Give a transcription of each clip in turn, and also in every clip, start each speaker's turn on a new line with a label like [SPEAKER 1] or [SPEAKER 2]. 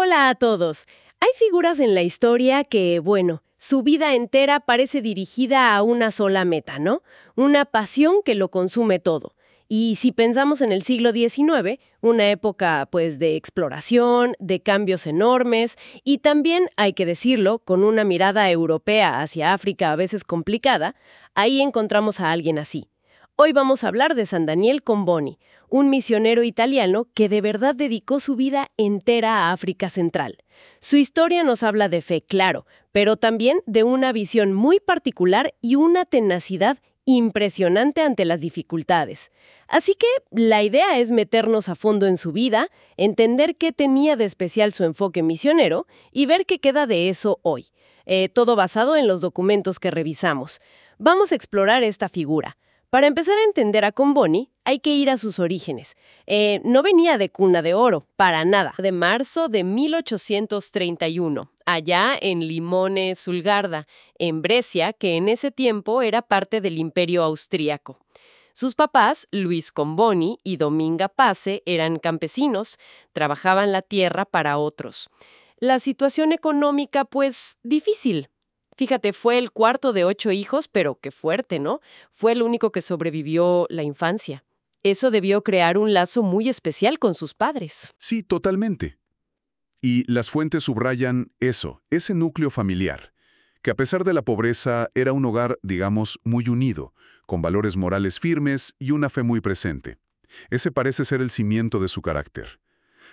[SPEAKER 1] Hola a todos. Hay figuras en la historia que, bueno, su vida entera parece dirigida a una sola meta, ¿no? Una pasión que lo consume todo. Y si pensamos en el siglo XIX, una época pues de exploración, de cambios enormes y también, hay que decirlo, con una mirada europea hacia África a veces complicada, ahí encontramos a alguien así. Hoy vamos a hablar de San Daniel Comboni, un misionero italiano que de verdad dedicó su vida entera a África Central. Su historia nos habla de fe, claro, pero también de una visión muy particular y una tenacidad impresionante ante las dificultades. Así que la idea es meternos a fondo en su vida, entender qué tenía de especial su enfoque misionero y ver qué queda de eso hoy. Todo basado en los documentos que revisamos. Vamos a explorar esta figura. Para empezar a entender a Comboni, hay que ir a sus orígenes. No venía de cuna de oro, para nada. De marzo de 1831, allá en Limone Sul Garda, en Brescia, que en ese tiempo era parte del Imperio Austríaco. Sus papás, Luis Comboni y Dominga Pace, eran campesinos, trabajaban la tierra para otros. La situación económica, pues, difícil. Fíjate, fue el cuarto de 8 hijos, pero qué fuerte, ¿no? Fue el único que sobrevivió la infancia. Eso debió crear un lazo muy especial con sus padres.
[SPEAKER 2] Sí, totalmente. Y las fuentes subrayan eso, ese núcleo familiar, que a pesar de la pobreza era un hogar, digamos, muy unido, con valores morales firmes y una fe muy presente. Ese parece ser el cimiento de su carácter.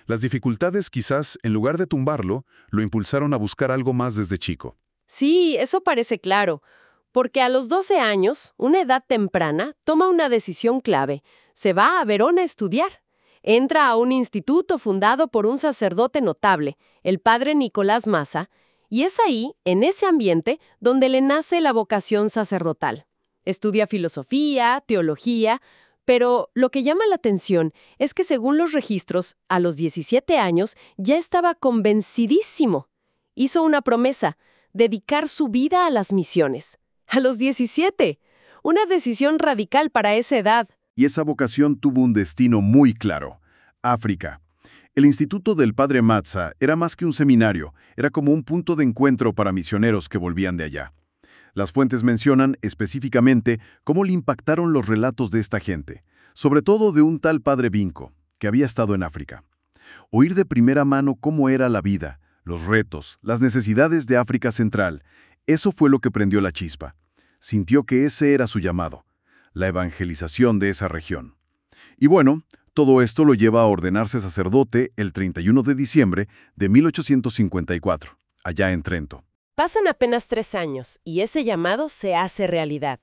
[SPEAKER 2] Las dificultades quizás, en lugar de tumbarlo, lo impulsaron a buscar algo más desde chico.
[SPEAKER 1] Sí, eso parece claro, porque a los 12 años, una edad temprana, toma una decisión clave. Se va a Verona a estudiar. Entra a un instituto fundado por un sacerdote notable, el padre Nicolás Massa, y es ahí, en ese ambiente, donde le nace la vocación sacerdotal. Estudia filosofía, teología, pero lo que llama la atención es que según los registros, a los 17 años ya estaba convencidísimo. Hizo una promesa: dedicar su vida a las misiones. A los 17. Una decisión radical para esa edad.
[SPEAKER 2] Y esa vocación tuvo un destino muy claro: África. El Instituto del Padre Mazza era más que un seminario, era como un punto de encuentro para misioneros que volvían de allá. Las fuentes mencionan específicamente cómo le impactaron los relatos de esta gente, sobre todo de un tal Padre Vinco, que había estado en África. Oír de primera mano cómo era la vida, los retos, las necesidades de África Central, eso fue lo que prendió la chispa. Sintió que ese era su llamado, la evangelización de esa región. Y bueno, todo esto lo lleva a ordenarse sacerdote el 31 de diciembre de 1854, allá en Trento.
[SPEAKER 1] Pasan apenas 3 años y ese llamado se hace realidad.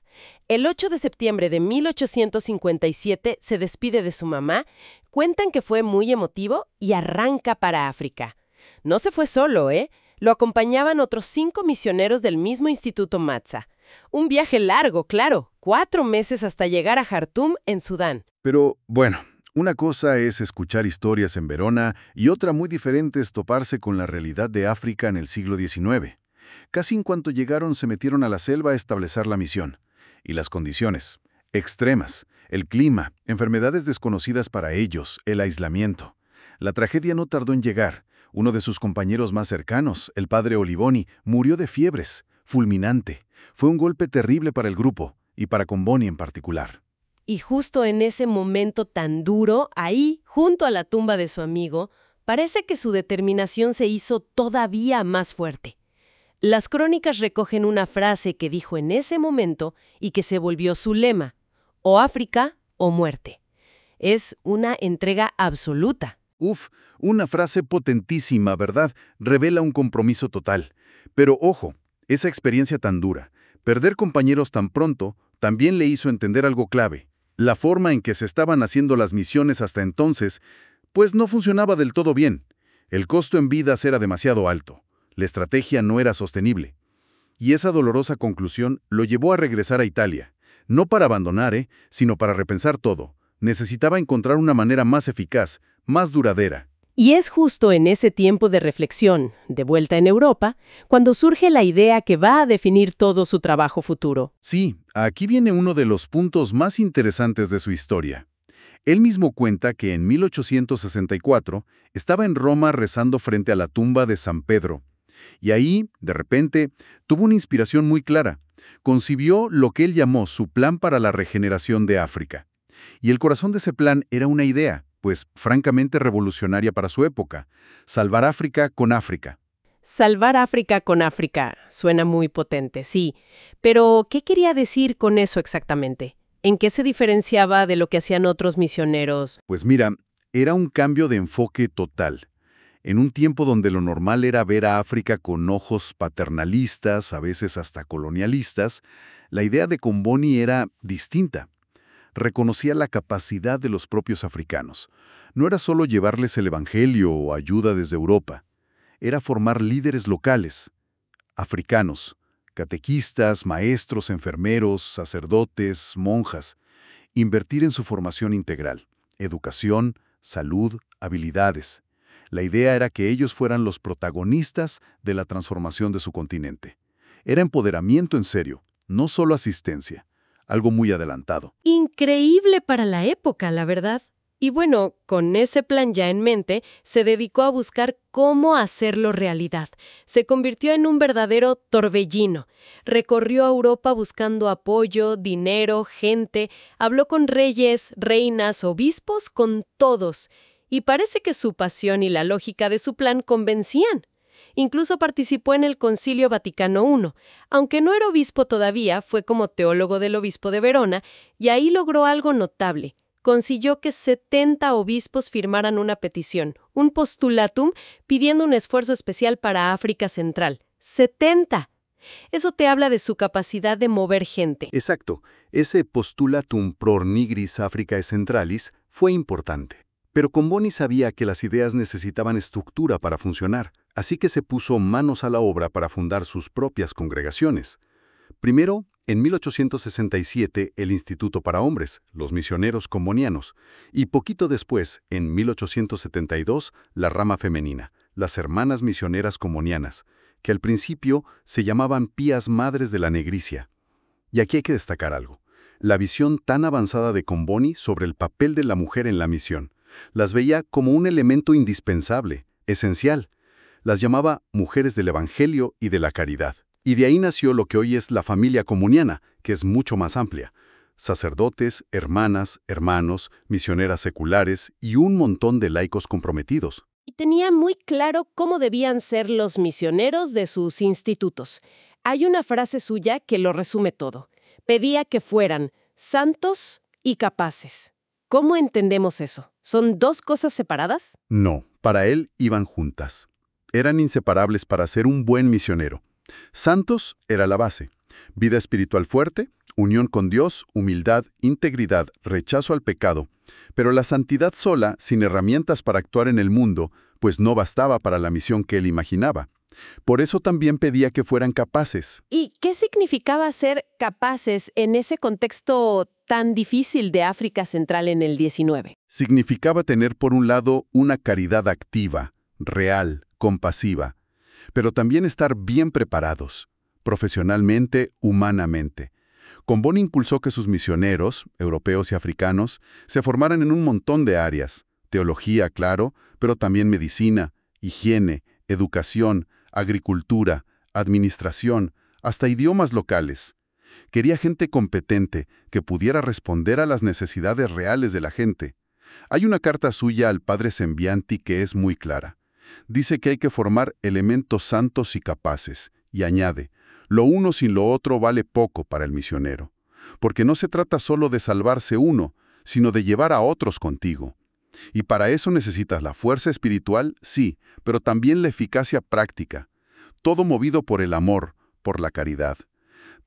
[SPEAKER 1] El 8 de septiembre de 1857 se despide de su mamá, cuentan que fue muy emotivo y arranca para África. No se fue solo, ¿eh? Lo acompañaban otros 5 misioneros del mismo Instituto Mazza. Un viaje largo, claro, 4 meses hasta llegar a Jartum, en Sudán.
[SPEAKER 2] Pero, bueno, una cosa es escuchar historias en Verona y otra muy diferente es toparse con la realidad de África en el siglo XIX. Casi en cuanto llegaron se metieron a la selva a establecer la misión. Y las condiciones, extremas, el clima, enfermedades desconocidas para ellos, el aislamiento. La tragedia no tardó en llegar. Uno de sus compañeros más cercanos, el padre Olivoni, murió de fiebres, fulminante. Fue un golpe terrible para el grupo, y para Comboni en particular.
[SPEAKER 1] Y justo en ese momento tan duro, ahí, junto a la tumba de su amigo, parece que su determinación se hizo todavía más fuerte. Las crónicas recogen una frase que dijo en ese momento y que se volvió su lema: o África o muerte. Es una entrega absoluta.
[SPEAKER 2] Una frase potentísima, ¿verdad? Revela un compromiso total. Pero ojo, esa experiencia tan dura, perder compañeros tan pronto, también le hizo entender algo clave. La forma en que se estaban haciendo las misiones hasta entonces, pues no funcionaba del todo bien. El costo en vidas era demasiado alto. La estrategia no era sostenible. Y esa dolorosa conclusión lo llevó a regresar a Italia. No para abandonar, sino para repensar todo. Necesitaba encontrar una manera más eficaz, más duradera.
[SPEAKER 1] Y es justo en ese tiempo de reflexión, de vuelta en Europa, cuando surge la idea que va a definir todo su trabajo futuro.
[SPEAKER 2] Sí, aquí viene uno de los puntos más interesantes de su historia. Él mismo cuenta que en 1864 estaba en Roma rezando frente a la tumba de San Pedro. Y ahí, de repente, tuvo una inspiración muy clara. Concibió lo que él llamó su plan para la regeneración de África. Y el corazón de ese plan era una idea, pues francamente revolucionaria para su época: salvar África con África.
[SPEAKER 1] Salvar África con África. Suena muy potente, sí. Pero, ¿qué quería decir con eso exactamente? ¿En qué se diferenciaba de lo que hacían otros misioneros?
[SPEAKER 2] Pues mira, era un cambio de enfoque total. En un tiempo donde lo normal era ver a África con ojos paternalistas, a veces hasta colonialistas, la idea de Comboni era distinta. Reconocía la capacidad de los propios africanos. No era solo llevarles el evangelio o ayuda desde Europa. Era formar líderes locales, africanos, catequistas, maestros, enfermeros, sacerdotes, monjas. Invertir en su formación integral: educación, salud, habilidades. La idea era que ellos fueran los protagonistas de la transformación de su continente. Era empoderamiento en serio, no solo asistencia, algo muy adelantado.
[SPEAKER 1] Increíble para la época, la verdad. Y bueno, con ese plan ya en mente, se dedicó a buscar cómo hacerlo realidad. Se convirtió en un verdadero torbellino. Recorrió Europa buscando apoyo, dinero, gente, habló con reyes, reinas, obispos, con todos. Y parece que su pasión y la lógica de su plan convencían. Incluso participó en el Concilio Vaticano I. Aunque no era obispo todavía, fue como teólogo del obispo de Verona, y ahí logró algo notable. Consiguió que 70 obispos firmaran una petición, un postulatum, pidiendo un esfuerzo especial para África Central. ¡70! Eso te habla de su capacidad de mover gente.
[SPEAKER 3] Exacto. Ese postulatum pro nigris Africae Centralis fue importante. Pero Comboni sabía que las ideas necesitaban estructura para funcionar, así que se puso manos a la obra para fundar sus propias congregaciones. Primero, en 1867, el Instituto para Hombres, los Misioneros Combonianos, y poquito después, en 1872, la rama femenina, las Hermanas Misioneras Combonianas, que al principio se llamaban Pías Madres de la Negricia. Y aquí hay que destacar algo: la visión tan avanzada de Comboni sobre el papel de la mujer en la misión. Las veía como un elemento indispensable, esencial. Las llamaba mujeres del Evangelio y de la caridad. Y de ahí nació lo que hoy es la familia comboniana, que es mucho más amplia: sacerdotes, hermanas, hermanos, misioneras seculares y un montón de laicos comprometidos.
[SPEAKER 1] Y tenía muy claro cómo debían ser los misioneros de sus institutos. Hay una frase suya que lo resume todo. Pedía que fueran santos y capaces. ¿Cómo entendemos eso? ¿Son dos cosas separadas?
[SPEAKER 3] No, para él iban juntas. Eran inseparables para ser un buen misionero. Santos era la base: vida espiritual fuerte, unión con Dios, humildad, integridad, rechazo al pecado. Pero la santidad sola, sin herramientas para actuar en el mundo, pues no bastaba para la misión que él imaginaba. Por eso también pedía que fueran capaces.
[SPEAKER 1] ¿Y qué significaba ser capaces en ese contexto tan difícil de África Central en el 19?
[SPEAKER 3] Significaba tener por un lado una caridad activa, real, compasiva, pero también estar bien preparados, profesionalmente, humanamente. Comboni impulsó que sus misioneros, europeos y africanos, se formaran en un montón de áreas: teología, claro, pero también medicina, higiene, educación, agricultura, administración, hasta idiomas locales. Quería gente competente que pudiera responder a las necesidades reales de la gente. Hay una carta suya al padre Sembianti que es muy clara. Dice que hay que formar elementos santos y capaces, y añade: lo uno sin lo otro vale poco para el misionero, porque no se trata solo de salvarse uno, sino de llevar a otros contigo. Y para eso necesitas la fuerza espiritual, sí, pero también la eficacia práctica. Todo movido por el amor, por la caridad.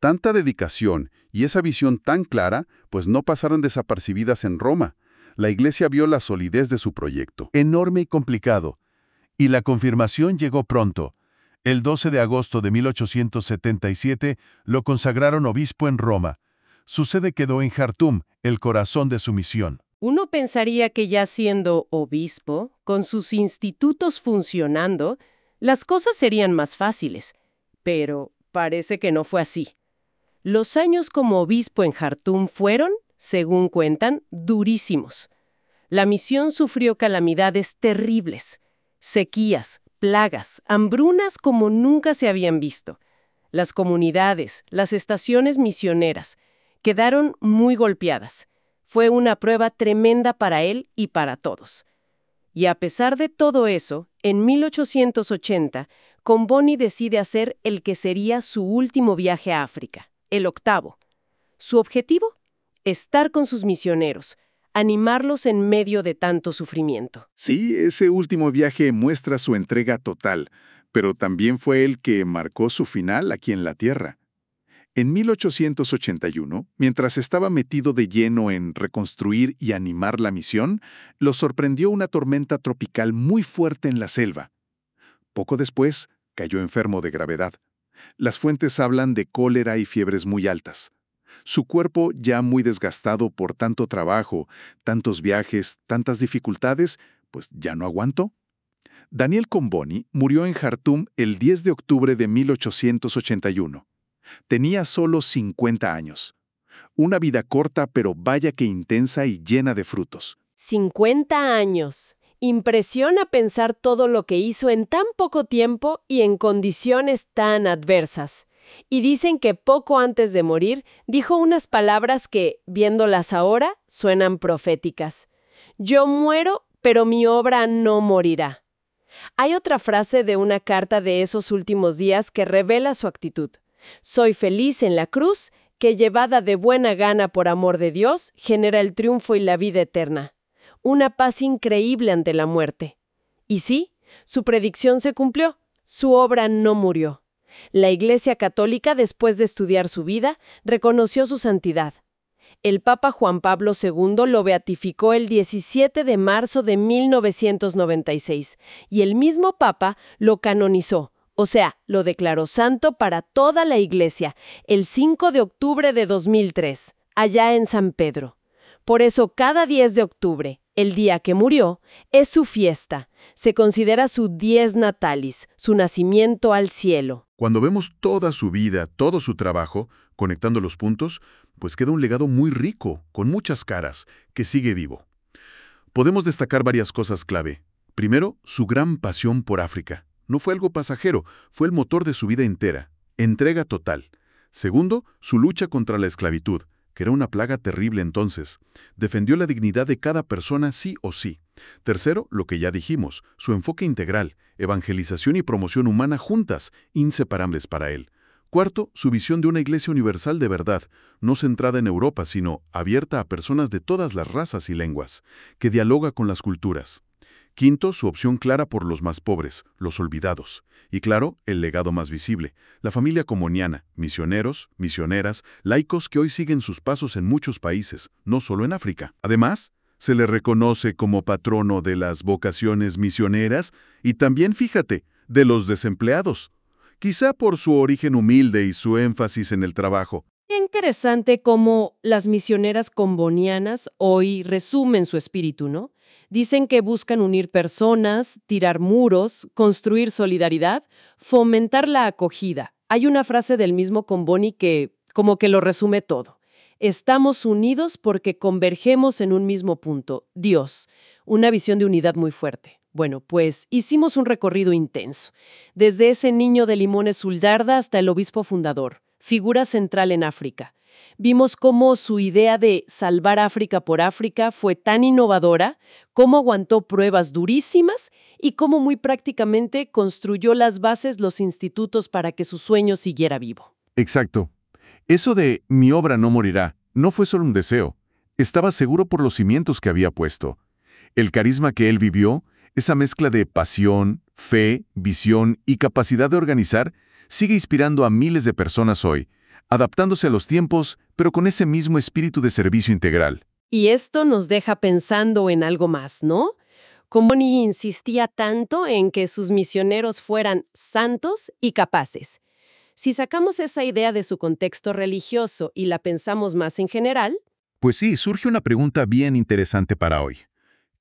[SPEAKER 3] Tanta dedicación y esa visión tan clara, pues no pasaron desapercibidas en Roma. La Iglesia vio la solidez de su proyecto.
[SPEAKER 2] Enorme y complicado. Y la confirmación llegó pronto. El 12 de agosto de 1877 lo consagraron obispo en Roma. Su sede quedó en Jartum, el corazón de su misión.
[SPEAKER 1] Uno pensaría que ya siendo obispo, con sus institutos funcionando, las cosas serían más fáciles. Pero parece que no fue así. Los años como obispo en Jartum fueron, según cuentan, durísimos. La misión sufrió calamidades terribles, sequías, plagas, hambrunas como nunca se habían visto. Las comunidades, las estaciones misioneras, quedaron muy golpeadas. Fue una prueba tremenda para él y para todos. Y a pesar de todo eso, en 1880, Comboni decide hacer el que sería su último viaje a África, el octavo. Su objetivo: estar con sus misioneros, animarlos en medio de tanto sufrimiento.
[SPEAKER 2] Sí, ese último viaje muestra su entrega total, pero también fue el que marcó su final aquí en la Tierra. En 1881, mientras estaba metido de lleno en reconstruir y animar la misión, lo sorprendió una tormenta tropical muy fuerte en la selva. Poco después, cayó enfermo de gravedad. Las fuentes hablan de cólera y fiebres muy altas. Su cuerpo, ya muy desgastado por tanto trabajo, tantos viajes, tantas dificultades, pues ya no aguantó. Daniel Comboni murió en Jartum el 10 de octubre de 1881. Tenía solo 50 años. Una vida corta, pero vaya que intensa y llena de frutos.
[SPEAKER 1] 50 años. Impresiona pensar todo lo que hizo en tan poco tiempo y en condiciones tan adversas. Y dicen que poco antes de morir dijo unas palabras que, viéndolas ahora, suenan proféticas. Yo muero, pero mi obra no morirá. Hay otra frase de una carta de esos últimos días que revela su actitud. Soy feliz en la cruz, que llevada de buena gana por amor de Dios, genera el triunfo y la vida eterna. Una paz increíble ante la muerte. Y sí, su predicción se cumplió. Su obra no murió. La Iglesia Católica, después de estudiar su vida, reconoció su santidad. El Papa Juan Pablo II lo beatificó el 17 de marzo de 1996 y el mismo Papa lo canonizó, o sea, lo declaró santo para toda la Iglesia, el 5 de octubre de 2003, allá en San Pedro. Por eso, cada 10 de octubre, el día que murió, es su fiesta. Se considera su dies natalis, su nacimiento al cielo.
[SPEAKER 2] Cuando vemos toda su vida, todo su trabajo, conectando los puntos, pues queda un legado muy rico, con muchas caras, que sigue vivo. Podemos destacar varias cosas clave. Primero, su gran pasión por África. No fue algo pasajero, fue el motor de su vida entera. Entrega total. Segundo, su lucha contra la esclavitud, que era una plaga terrible entonces. Defendió la dignidad de cada persona sí o sí. Tercero, lo que ya dijimos, su enfoque integral, evangelización y promoción humana juntas, inseparables para él. Cuarto, su visión de una iglesia universal de verdad, no centrada en Europa, sino abierta a personas de todas las razas y lenguas, que dialoga con las culturas. Quinto, su opción clara por los más pobres, los olvidados. Y claro, el legado más visible, la familia comboniana, misioneros, misioneras, laicos que hoy siguen sus pasos en muchos países, no solo en África. Además, se le reconoce como patrono de las vocaciones misioneras y también, fíjate, de los desempleados. Quizá por su origen humilde y su énfasis en el trabajo.
[SPEAKER 1] Qué interesante cómo las misioneras combonianas hoy resumen su espíritu, ¿no? Dicen que buscan unir personas, tirar muros, construir solidaridad, fomentar la acogida. Hay una frase del mismo Comboni que como que lo resume todo. Estamos unidos porque convergemos en un mismo punto, Dios. Una visión de unidad muy fuerte. Bueno, pues hicimos un recorrido intenso. Desde ese niño de Limones Zuldarda hasta el obispo fundador, figura central en África. Vimos cómo su idea de salvar África por África fue tan innovadora, cómo aguantó pruebas durísimas y cómo muy prácticamente construyó las bases, los institutos para que su sueño siguiera vivo.
[SPEAKER 3] Exacto. Eso de mi obra no morirá no fue solo un deseo. Estaba seguro por los cimientos que había puesto. El carisma que él vivió, esa mezcla de pasión, fe, visión y capacidad de organizar, sigue inspirando a miles de personas hoy, adaptándose a los tiempos, pero con ese mismo espíritu de servicio integral.
[SPEAKER 1] Y esto nos deja pensando en algo más, ¿no? Comboni insistía tanto en que sus misioneros fueran santos y capaces. Si sacamos esa idea de su contexto religioso y la pensamos más en general,
[SPEAKER 3] Pues sí, surge una pregunta bien interesante para hoy.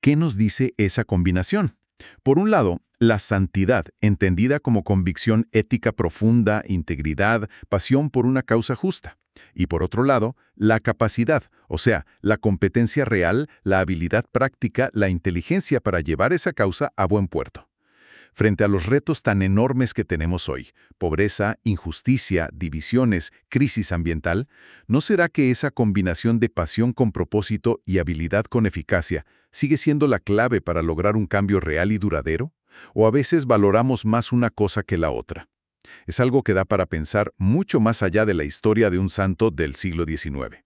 [SPEAKER 3] ¿Qué nos dice esa combinación? Por un lado, la santidad, entendida como convicción ética profunda, integridad, pasión por una causa justa. Y por otro lado, la capacidad, o sea, la competencia real, la habilidad práctica, la inteligencia para llevar esa causa a buen puerto. Frente a los retos tan enormes que tenemos hoy, pobreza, injusticia, divisiones, crisis ambiental, ¿no será que esa combinación de pasión con propósito y habilidad con eficacia sigue siendo la clave para lograr un cambio real y duradero? ¿O a veces valoramos más una cosa que la otra? Es algo que da para pensar mucho más allá de la historia de un santo del siglo XIX.